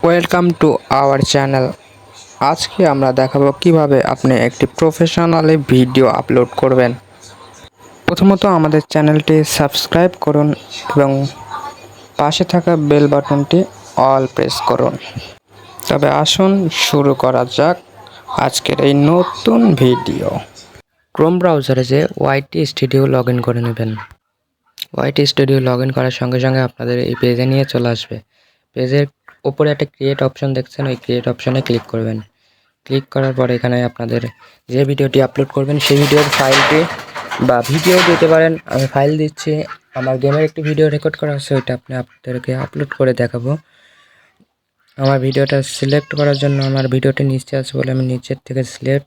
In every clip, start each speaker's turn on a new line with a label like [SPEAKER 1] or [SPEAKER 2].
[SPEAKER 1] Welcome to our channel. আজকে আমরা দেখাবো কিভাবে আপনি একটি প্রফেশনালি ভিডিও আপলোড করবেন। প্রথমত আমাদের চ্যানেলটি সাবস্ক্রাইব করুন এবং পাশে থাকা বেল বাটনটি অল প্রেস করুন। তবে আসুন শুরু করা যাক আজকের এই নতুন ভিডিও। ক্রোম ব্রাউজারে যে ওয়াইটি স্টুডিও লগ ইন করে নেবেন। ওয়াইটি স্টুডিও লগ ইন করার সঙ্গে সঙ্গে আপনাদের এই পেজে নিয়ে চলে আসবে। পেজের উপরে একটা ক্রিয়েট অপশন দেখছেন, ওই ক্রিয়েট অপশনে ক্লিক করবেন। ক্লিক করার পরে এখানে আপনাদের যে ভিডিওটি আপলোড করবেন সেই ভিডিওর ফাইলটি বা ভিডিও দিতে পারেন। আমি ফাইল দিচ্ছি, আমার গেমের একটি ভিডিও রেকর্ড করা আছে, ওইটা আপনাদেরকে আপলোড করে দেখাবো। আমার ভিডিওটা সিলেক্ট করার জন্য আমার ভিডিওটি নিচে আছে বলে আমি নিচের থেকে সিলেক্ট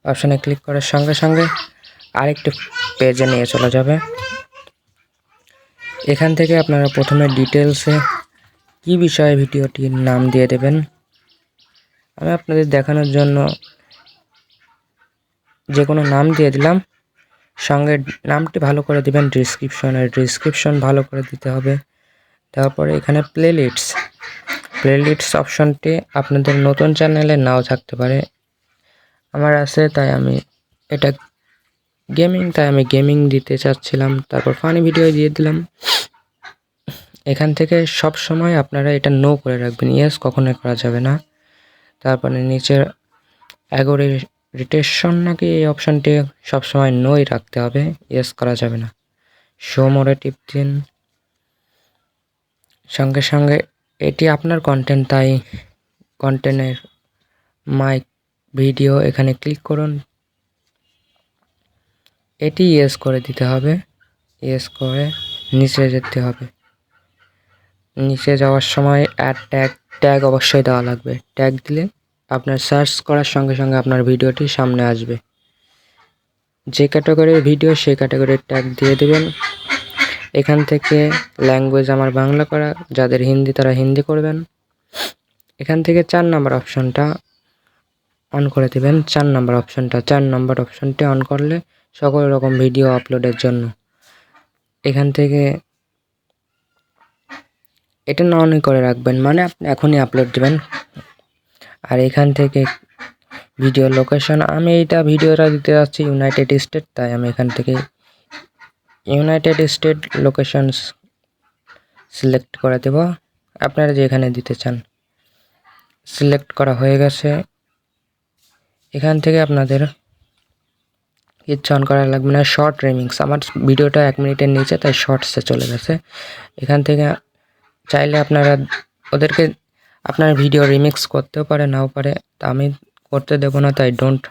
[SPEAKER 1] অপশানে ক্লিক করার সঙ্গে সঙ্গে আরেকটি পেজে নিয়ে চলে যাবে। এখান থেকে আপনারা প্রথমে ডিটেলসে কি বিষয়ে ভিডিওটির নাম দিয়ে দেবেন। আমি আপনাদের দেখানোর জন্য যে কোনো নাম দিয়ে দিলাম। সঙ্গে নামটি ভালো করে দিবেন, ডিসক্রিপশন ভালো করে দিতে হবে। তারপরে এখানে প্লেলিস্টস অপশনটি আপনাদের নতুন চ্যানেলে নাও থাকতে পারে, আমার আছে, তাই আমি এটা তাই আমি গেমিং দিতে চাচ্ছিলাম। তারপর ফানি ভিডিও দিয়ে দিলাম। এখান থেকে সব সময় আপনারা এটা নো করে রাখবেন, ইয়েস কখনোই করা যাবে না। তারপরে নিচের রিটেশন নাকি এই অপশানটি সবসময় নোই রাখতে হবে, ইয়েস করা যাবে না। শো মোরে টিপ দিন। সঙ্গে সঙ্গে এটি আপনার কন্টেন্ট, তাই কন্টেন্টের মাইক ভিডিও এখানে ক্লিক করুন। এটি ইয়েস করে দিতে হবে, ইয়েস করে নিচে যেতে হবে। নিচে যাওয়ার সময় অ্যাড ট্যাগ অবশ্যই দেওয়া লাগবে। ট্যাগ দিলে আপনার সার্চ করার সঙ্গে সঙ্গে আপনার ভিডিওটি সামনে আসবে। যে ক্যাটাগরির ভিডিও সেই ক্যাটাগরির ট্যাগ দিয়ে দেবেন। এখান থেকে ল্যাঙ্গুয়েজ আমার বাংলা করা, যাদের হিন্দি তারা হিন্দি করবেন। এখান থেকে 4 নম্বর অপশনটা অন করে দেবেন। 4 নম্বর অপশনটি অন করলে সকল রকম ভিডিও আপলোডের জন্য। এখান থেকে এটা না অনই করে রাখবেন, মানে আপনি এখনই আপলোড দেবেন। আর এখান থেকে ভিডিও লোকেশন, আমি এইটা ভিডিওটা দিতে যাচ্ছি ইউনাইটেড স্টেট, তাই আমি এখান থেকে ইউনাইটেড স্টেট লোকেশনস সিলেক্ট করে দেব। আপনারা যেখানে দিতে চান। সিলেক্ট করা হয়ে গেছে। এখান থেকে আপনাদের কিচ্ছু অন করা লাগবে না। শর্ট রিমিক্স, আমার ভিডিওটা 1 মিনিটের নিচে, তাই শর্টসে চলে গেছে। এখান থেকে চাইলে আপনারা ওদেরকে আপনার ভিডিও রিমিক্স করতেও পারে, নাও পারে, তা আমি করতে দেবো না, তাই ডোন্ট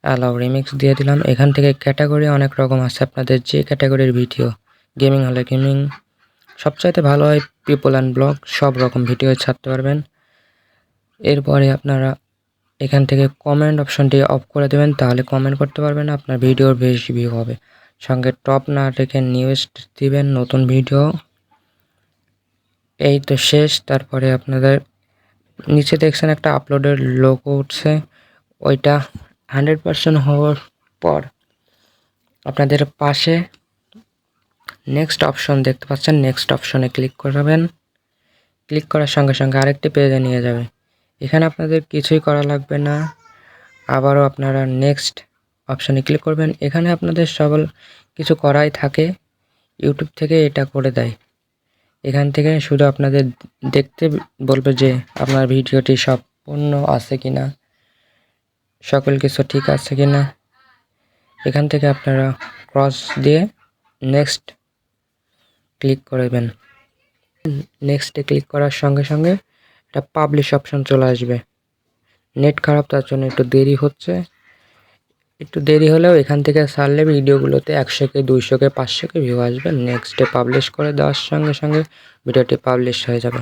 [SPEAKER 1] অ্যালাউ রিমিক্স দিয়ে দিলাম। এখান থেকে ক্যাটাগরি অনেক রকম আছে, আপনাদের যে ক্যাটাগরির ভিডিও, গেমিং হলে গেমিং, সবচাইতে ভালো হয় পিপল অ্যান্ড ব্লগ, সব রকম ভিডিও ছাড়তে পারবেন। এরপরে আপনারা এখান থেকে কমেন্ট অপশনটি অফ করে দেবেন, তাহলে কমেন্ট করতে পারবেন, আপনার ভিডিওর বেশি ভিউ হবে। সঙ্গে টপ না রেখে নিউজ দিবেন, নতুন ভিডিও। এই তো শেষ। তারপরে আপনাদের নিচে দেখছেন একটা আপলোডের লোগো উঠছে, ওইটা 100% হওয়ার পর আপনাদের পাশে নেক্সট অপশন দেখতে পাচ্ছেন, নেক্সট অপশনে ক্লিক করবেন। ক্লিক করার সঙ্গে সঙ্গে আরেকটি পেজে নিয়ে যাবে। এখানে আপনাদের কিছুই করা লাগবে না, আবারও আপনারা নেক্সট অপশনে ক্লিক করবেন। এখানে আপনাদের সকল কিছু করাই থাকে, ইউটিউব থেকে এটা করে দেয়। এখান থেকে শুধু আপনাদের দেখতে বলবে যে আপনার ভিডিওটি সম্পূর্ণ আছে কিনা, সকল কিছু ঠিক আছে কিনা। এখান থেকে আপনারা ক্রস দিয়ে নেক্সট ক্লিক করবেন। নেক্সটে ক্লিক করার সঙ্গে সঙ্গে একটা পাবলিশ অপশন চলে আসবে। নেট খারাপ, তার জন্য একটু দেরি হচ্ছে। একটু দেরি হলেও এখান থেকে ছাড়লে ভিডিওগুলোতে 100কে 200কে 500কে ভিউ আসবে। নেক্সটে পাবলিশ করে দেওয়ার সঙ্গে সঙ্গে ভিডিওটি পাবলিশ হয়ে যাবে।